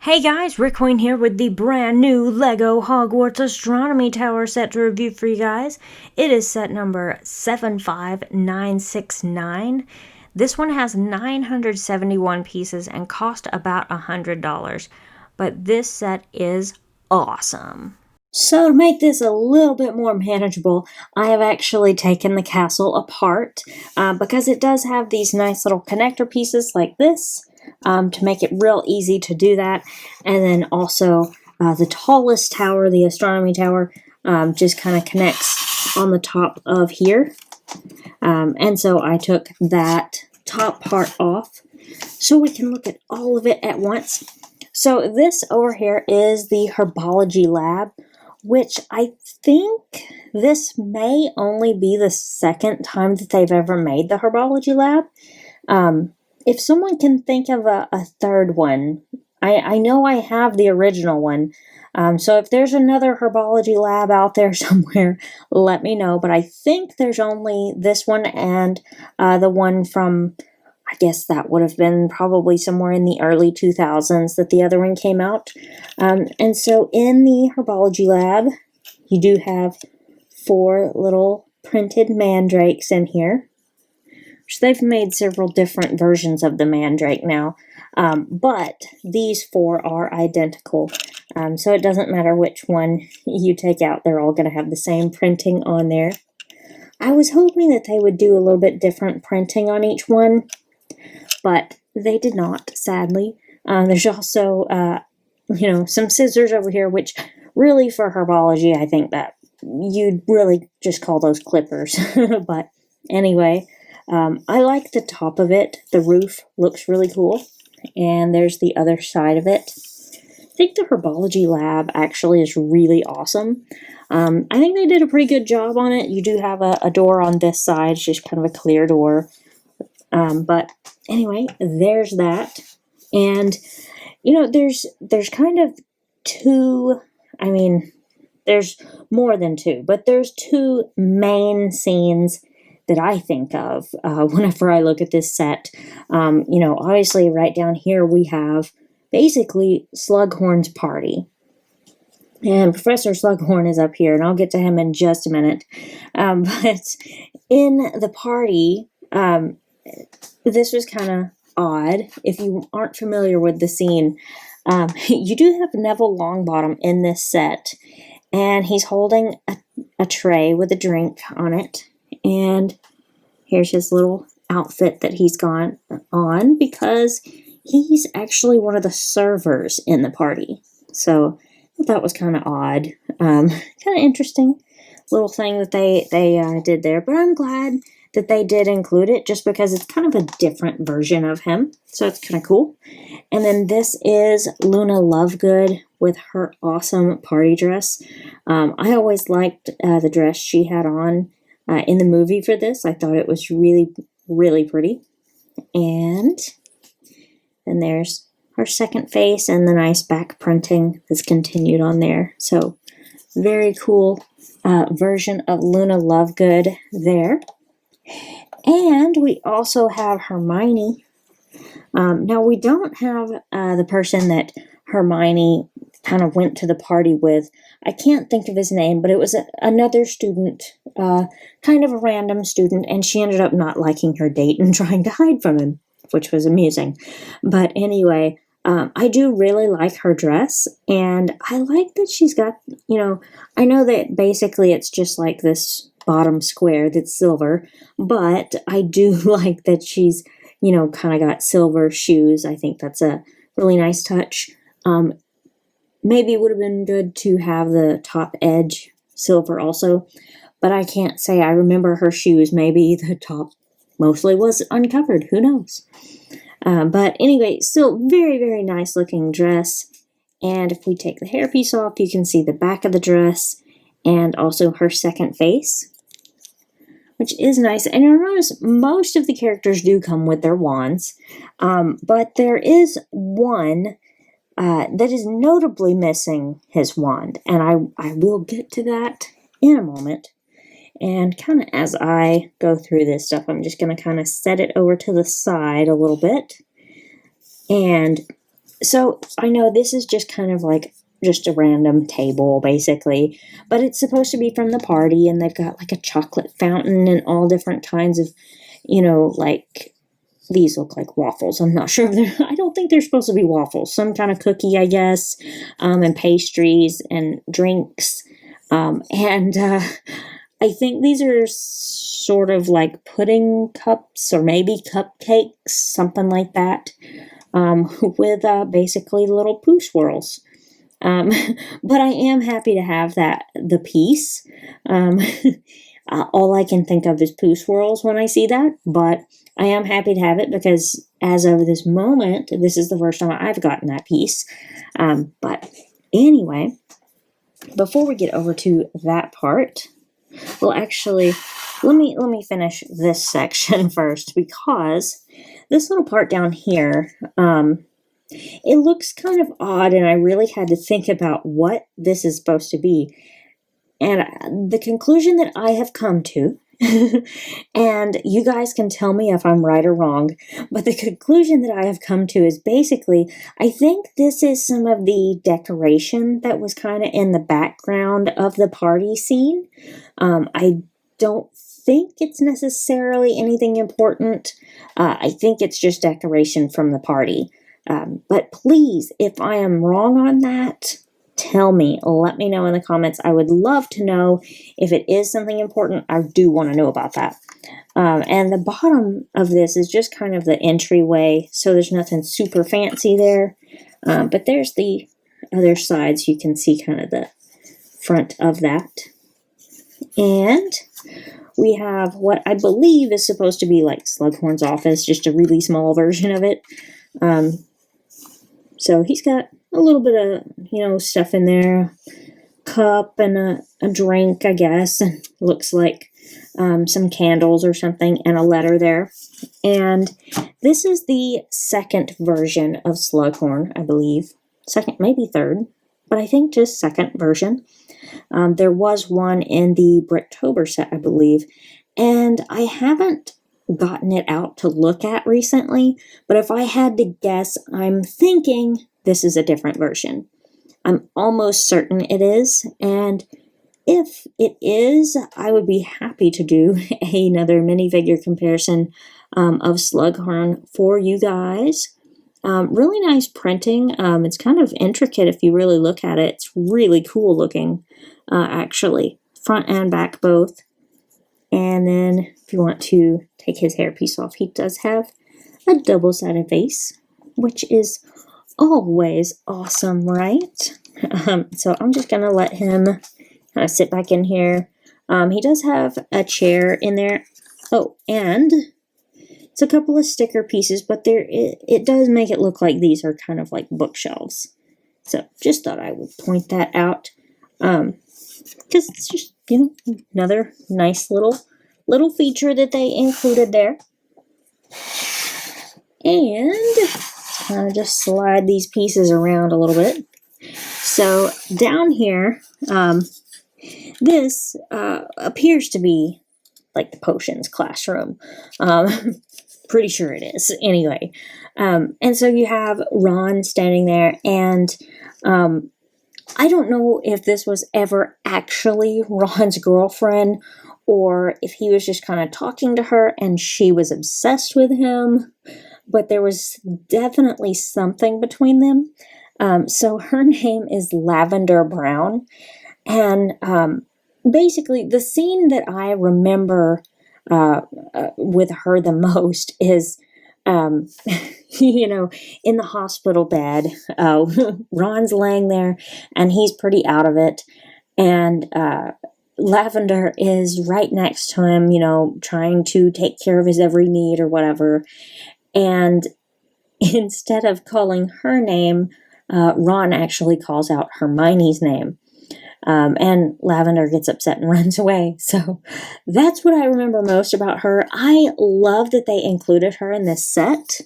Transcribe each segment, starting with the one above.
Hey guys, BrickQueen here with the brand new LEGO Hogwarts Astronomy Tower set to review for you guys. It is set number 75969. This one has 971 pieces and cost about $100, but this set is awesome. So to make this a little bit more manageable, I have actually taken the castle apart because it does have these nice little connector pieces like this. To make it real easy to do that. And then also the tallest tower, the astronomy tower, just kind of connects on the top of here. And so I took that top part off so we can look at all of it at once. So this over here is the Herbology Lab, which I think this may only be the second time that they've ever made the Herbology Lab. If someone can think of a third one, I know I have the original one, so if there's another Herbology Lab out there somewhere, let me know, but I think there's only this one and the one from, I guess that would have been probably somewhere in the early 2000s that the other one came out. And so in the Herbology Lab, you do have 4 little printed mandrakes in here. They've made several different versions of the mandrake now, but these 4 are identical, so it doesn't matter which one you take out, they're all going to have the same printing on there. I was hoping that they would do a little bit different printing on each one, but they did not, sadly. There's also, some scissors over here, which really for Herbology, I think that you'd really just call those clippers, but anyway. I like the top of it. The roof looks really cool. And there's the other side of it. I think the Herbology Lab actually is really awesome. I think they did a pretty good job on it. You do have a door on this side. It's just kind of a clear door. But anyway, there's that. And, there's kind of 2, there's more than 2, but there's 2 main scenes that I think of whenever I look at this set. Obviously right down here we have basically Slughorn's party. And Professor Slughorn is up here, and I'll get to him in just a minute. But in the party, this was kind of odd. If you aren't familiar with the scene, you do have Neville Longbottom in this set, and he's holding a tray with a drink on it. And here's his little outfit that he's gone on because he's actually one of the servers in the party. So I thought that was kind of odd. Kind of interesting little thing that they did there. But I'm glad that they did include it just because it's kind of a different version of him. So it's kind of cool. And then this is Luna Lovegood with her awesome party dress. I always liked the dress she had on in the movie for this. I thought it was really, really pretty. And then there's her second face and the nice back printing that's continued on there. So very cool version of Luna Lovegood there. And we also have Hermione. Now we don't have the person that Hermione kind of went to the party with. I can't think of his name, but it was another student, kind of a random student, and she ended up not liking her date and trying to hide from him, which was amusing. But anyway, I do really like her dress, and I like that she's got, I know that basically it's just like this bottom square that's silver, but I do like that she's, kind of got silver shoes. I think that's a really nice touch. Maybe it would have been good to have the top edge silver also, but I can't say I remember her shoes. Maybe the top mostly was uncovered. Who knows? But anyway, still very, very nice looking dress. And if we take the hairpiece off, you can see the back of the dress and also her second face, which is nice. And you'll notice most of the characters do come with their wands, but there is one that is notably missing his wand, and I will get to that in a moment. And kind of as I go through this stuff, I'm just going to kind of set it over to the side a little bit. And So I know this is just kind of like just a random table, basically, but it's supposed to be from the party, and they've got like a chocolate fountain and all different kinds of, like these look like waffles. I'm not sure if they're, I don't think they're supposed to be waffles. Some kind of cookie, I guess, and pastries and drinks. And I think these are sort of like pudding cups or maybe cupcakes, something like that, with basically little poo swirls. But I am happy to have the piece. All I can think of is poo swirls when I see that, but I am happy to have it because as of this moment, this is the first time I've gotten that piece. But anyway, before we get over to that part, well, actually, let me finish this section first, because this little part down here, it looks kind of odd, and I really had to think about what this is supposed to be. And the conclusion that I have come to, and you guys can tell me if I'm right or wrong, but the conclusion that I have come to is basically, I think this is some of the decoration that was kind of in the background of the party scene. I don't think it's necessarily anything important. I think it's just decoration from the party. But please, if I am wrong on that, tell me. Let me know in the comments. I would love to know if it is something important. I do want to know about that. And the bottom of this is just kind of the entryway, so there's nothing super fancy there. But there's the other side, so you can see kind of the front of that. And we have what I believe is supposed to be like Slughorn's office, just a really small version of it. So he's got a little bit of, stuff in there, cup and a drink, I guess, and looks like some candles or something, and a letter there. And this is the second version of Slughorn, I believe. Second, maybe third, but I think just second version. There was one in the Bricktober set, I believe, and I haven't gotten it out to look at recently, but if I had to guess, I'm thinking this is a different version. I'm almost certain it is, and if it is, I would be happy to do another minifigure comparison of Slughorn for you guys. Really nice printing. It's kind of intricate if you really look at it. It's really cool looking, actually. Front and back both. And then if you want to take his hairpiece off, he does have a double-sided face, which is always awesome, right? So I'm just going to let him kind of sit back in here. He does have a chair in there. Oh, and it's a couple of sticker pieces, but it does make it look like these are kind of like bookshelves. So just thought I would point that out. Because it's just, another nice little feature that they included there. And kind of just slide these pieces around a little bit. So down here, this appears to be like the potions classroom. Pretty sure it is, anyway. And so you have Ron standing there, and I don't know if this was ever actually Ron's girlfriend, or if he was just kind of talking to her and she was obsessed with him, but there was definitely something between them. So her name is Lavender Brown, and basically the scene that I remember with her the most is, in the hospital bed. Ron's laying there, and he's pretty out of it, and Lavender is right next to him, trying to take care of his every need or whatever, and instead of calling her name, Ron actually calls out Hermione's name. And Lavender gets upset and runs away. So that's what I remember most about her. I love that they included her in this set.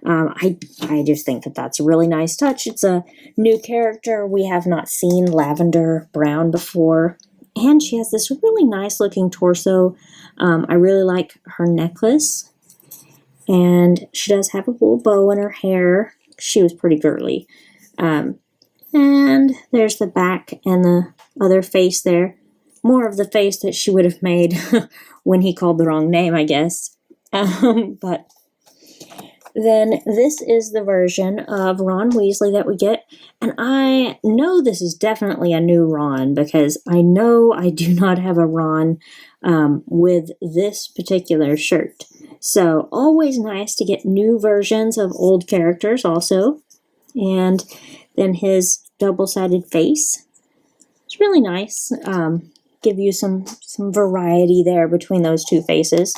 I just think that that's a really nice touch. It's a new character. We have not seen Lavender Brown before. And she has this really nice looking torso. I really like her necklace. And she does have a little bow in her hair, she was pretty girly. And there's the back and the other face there. More of the face that she would have made when he called the wrong name, I guess. But then this is the version of Ron Weasley that we get. And I know this is definitely a new Ron because I know I do not have a Ron with this particular shirt. So always nice to get new versions of old characters also. And then his double-sided face. It's really nice. Give you some variety there between those two faces.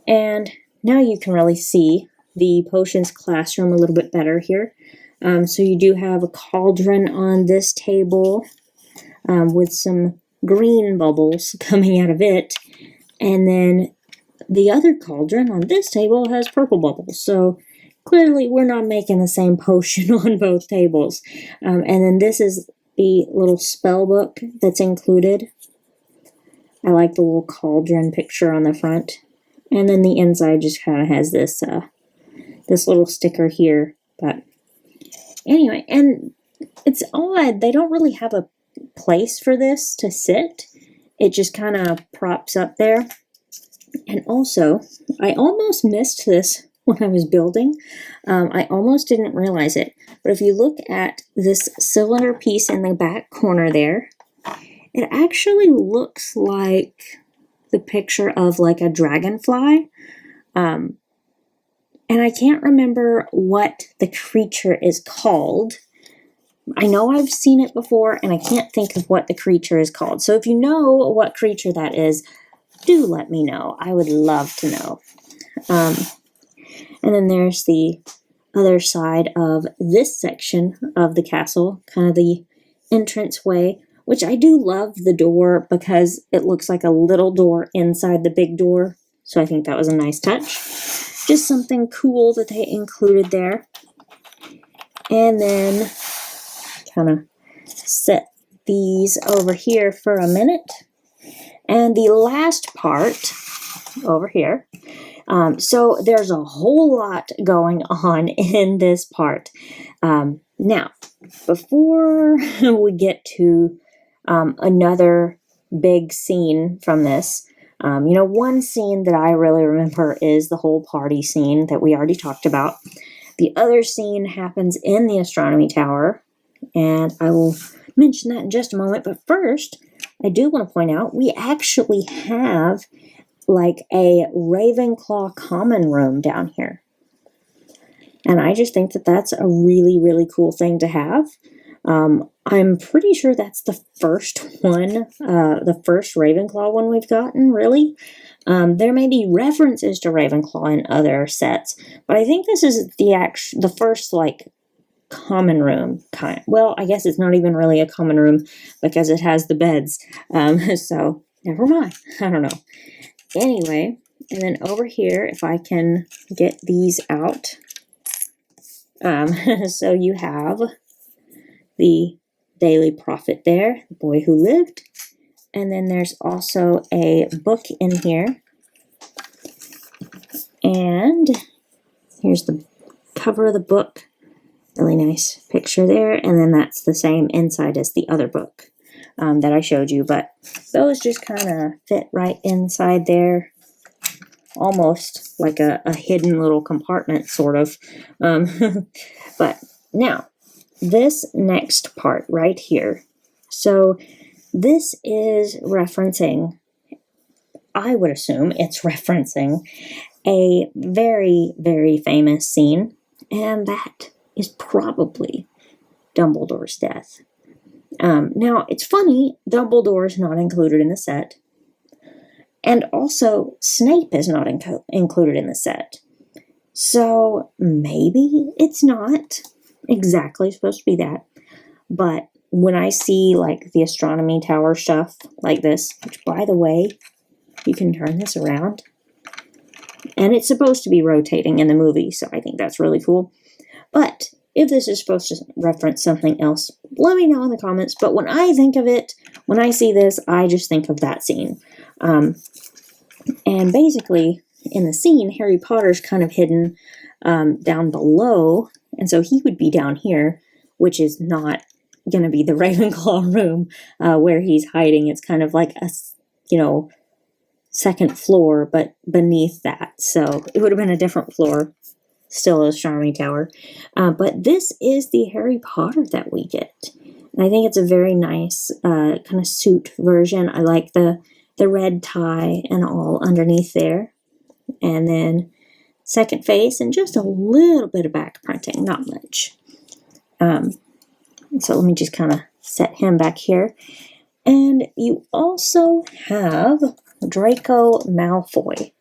And now you can really see the potions classroom a little bit better here. So you do have a cauldron on this table with some green bubbles coming out of it. And then the other cauldron on this table has purple bubbles. So clearly we're not making the same potion on both tables. And then this is the little spell book that's included. I like the little cauldron picture on the front. And then the inside just kind of has this this little sticker here. But anyway, and it's odd. They don't really have a place for this to sit. It just kind of props up there. And also, I almost missed this when I was building. I almost didn't realize it. But if you look at this cylinder piece in the back corner there, it actually looks like the picture of like a dragonfly. And I can't remember what the creature is called. I know I've seen it before, and I can't think of what the creature is called. So if you know what creature that is, do let me know. I would love to know. And then there's the other side of this section of the castle, kind of the entranceway, which I do love the door because it looks like a little door inside the big door. So I think that was a nice touch. Just something cool that they included there. And then kind of set these over here for a minute. And the last part over here. So there's a whole lot going on in this part. Now, before we get to another big scene from this, one scene that I really remember is the whole party scene that we already talked about. The other scene happens in the astronomy tower, and I will mention that in just a moment. But first, I do want to point out we actually have like a Ravenclaw common room down here. And I just think that that's a really, really cool thing to have. I'm pretty sure that's the first one, the first Ravenclaw one we've gotten, really. There may be references to Ravenclaw in other sets, but I think this is the first, like, common room kind. Well, I guess it's not even really a common room because it has the beds. So, never mind. I don't know. Anyway, and then over here, if I can get these out. So you have the Daily Prophet there, The Boy Who Lived. And then there's also a book in here. And here's the cover of the book. Really nice picture there. And then that's the same inside as the other book that I showed you. But those just kind of fit right inside there. Almost like a hidden little compartment, sort of. But now, this next part right here. So this is referencing, I would assume it's referencing a very, very famous scene. And that is probably Dumbledore's death. Now, it's funny, Dumbledore is not included in the set. And also, Snape is not included in the set. So, maybe it's not exactly supposed to be that. But when I see, like, the astronomy tower stuff like this, which, by the way, you can turn this around. And it's supposed to be rotating in the movie, so I think that's really cool. But if this is supposed to reference something else, let me know in the comments. But when I think of it, when I see this, I just think of that scene. And basically, in the scene, Harry Potter's kind of hidden down below, And so he would be down here, which is not going to be the Ravenclaw room where he's hiding. It's kind of like a, second floor, but beneath that. So it would have been a different floor, still a Charming Tower. But this is the Harry Potter that we get. And I think it's a very nice kind of suit version. I like the red tie and all underneath there. And then second face and just a little bit of back printing, not much. So let me just kind of set him back here. And you also have Draco Malfoy.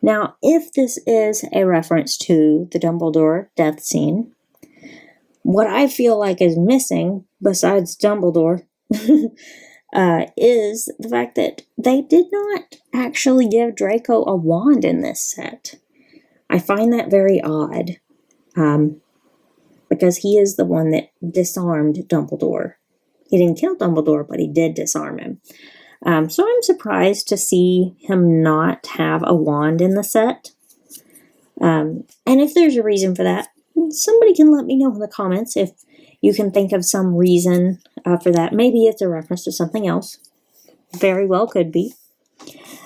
Now, if this is a reference to the Dumbledore death scene, what I feel like is missing, besides Dumbledore, is the fact that they did not actually give Draco a wand in this set. I find that very odd, because he is the one that disarmed Dumbledore. He didn't kill Dumbledore, but he did disarm him. So I'm surprised to see him not have a wand in the set. And if there's a reason for that, somebody can let me know in the comments if you can think of some reason for that. Maybe it's a reference to something else. Very well could be.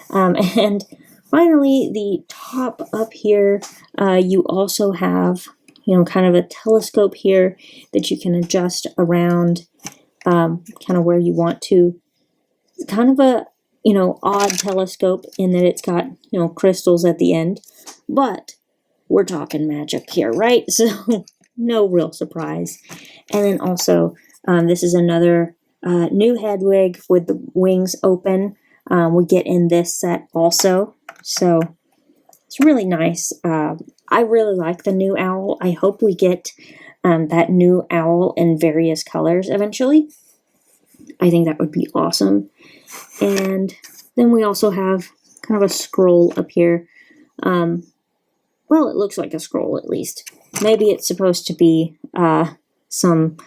And finally, the top up here, you also have, kind of a telescope here that you can adjust around kind of where you want to. It's kind of a, odd telescope in that it's got, crystals at the end. But we're talking magic here, right? So no real surprise. And then also, this is another new head wig with the wings open. We get in this set also. So it's really nice. I really like the new owl. I hope we get that new owl in various colors eventually. I think that would be awesome. And then we also have kind of a scroll up here. Well, it looks like a scroll at least. Maybe it's supposed to be some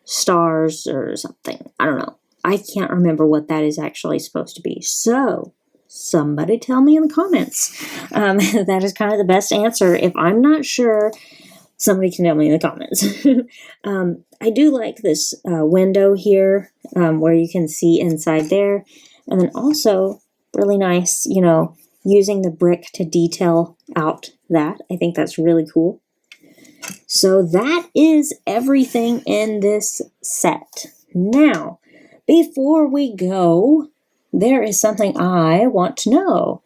stars or something. I don't know. I can't remember what that is actually supposed to be. So, somebody tell me in the comments. That is kind of the best answer. If I'm not sure, somebody can tell me in the comments. I do like this window here where you can see inside there. And then also, really nice, using the brick to detail out that. I think that's really cool. So that is everything in this set. Now, before we go, there is something I want to know.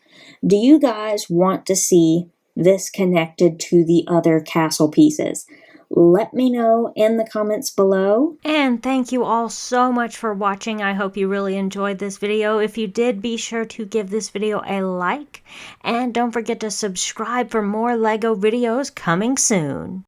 Do you guys want to see this connected to the other castle pieces? Let me know in the comments below. And thank you all so much for watching. I hope you really enjoyed this video. If you did, be sure to give this video a like. And don't forget to subscribe for more LEGO videos coming soon.